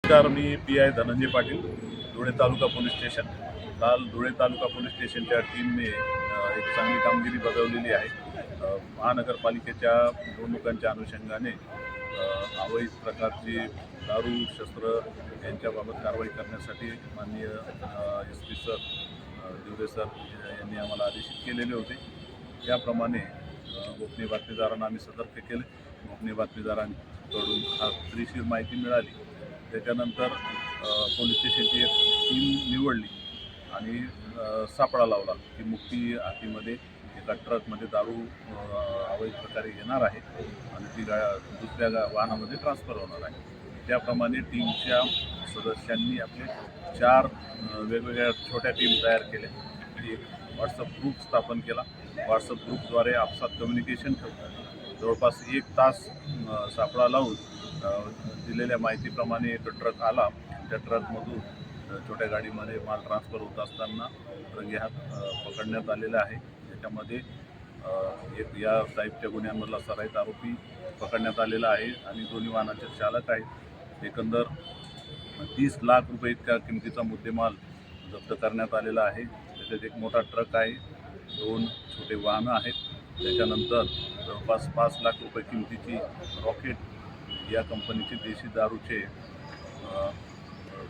नमस्कार, मी पी.आय. धनंजय पाटील, धुळे तालुका police station. काल धुळे तालुका police स्टेशनच्या टीमने एक चांगली कामगिरी बजावलेली आहे. महानगरपालिकेच्या निवडणुकांच्या अनुषंगाने अवैध प्रकारची दारू, शस्त्र यांच्याबाबत कारवाई करण्यासाठी माननीय SP सर दिवरे सर यांनी आम्हाला आदेशित केलेले होते. त्याप्रमाणे गोपनीय बातमीदारांना आम्ही सतर्क केले. गोपनीय बातमीदारांकडून खात्रीशीर माहिती मिळाली. त्याच्यानंतर पोलीस स्टेशनची एक टीम निवडली आणि सापळा लावला की मुक्ती हातीमध्ये एका ट्रकमध्ये दारू अवैध प्रकारे येणार आहे आणि ती दुसऱ्या वाहनामध्ये ट्रान्सफर होणार आहे. त्याप्रमाणे टीमच्या सदस्यांनी आपले 4 वेगवेगळ्या छोट्या टीम तयार केल्या. एक व्हॉट्सअप ग्रुप स्थापन केला. व्हॉट्सअप ग्रुपद्वारे आपसात कम्युनिकेशन ठेवलं. जवळपास 1 तास सापळा लावून दिलेल्या माहितीप्रमाणे एक ट्रक आला. त्या ट्रकमधून छोट्या गाडीमध्ये माल ट्रान्सफर होत असताना रंगे हात पकडण्यात आलेला आहे. त्याच्यामध्ये एक या टाईपच्या गुन्ह्यांमधला सराईत आरोपी पकडण्यात आलेला आहे आणि दोन्ही वाहनाचे चालक आहेत. एकंदर 30 लाख रुपये इतक्या किमतीचा मुद्देमाल जप्त करण्यात आलेला आहे. त्याच्यात एक मोठा ट्रक आहे, 2 छोटे वाहनं आहेत. त्याच्यानंतर जवळपास 5 लाख रुपये किमतीची रॉकेट या कंपनीचे देशी दारूचे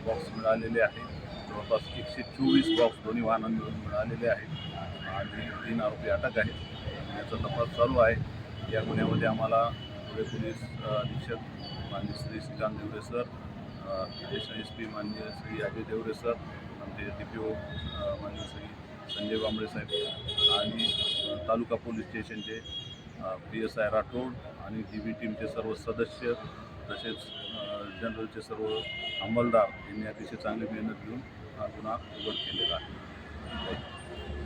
बॉक्स मिळालेले आहे. जवळपास 124 बॉक्स दोन्ही वाहनांमधून मिळालेले आहेत आणि 3 आरोपी अटक आहेत. याचा तपास चालू आहे. या गुन्ह्यामध्ये आम्हाला धुळे पोलीस अधीक्षक माननीय Shri Shrikant Deore sir, additional SP माननीय श्री अजय देवरे सर, आमचे DPO माननीय श्री संजय बांबळे साहेब आणि तालुका पोलीस स्टेशनचे PSI राठोड आणि DB टीमचे सर्व सदस्य तसेच जनरलचे सर्व अंमलदार यांनी अतिशय चांगली मेहनत घेऊन हा गुन्हा उघड केलेला आहे.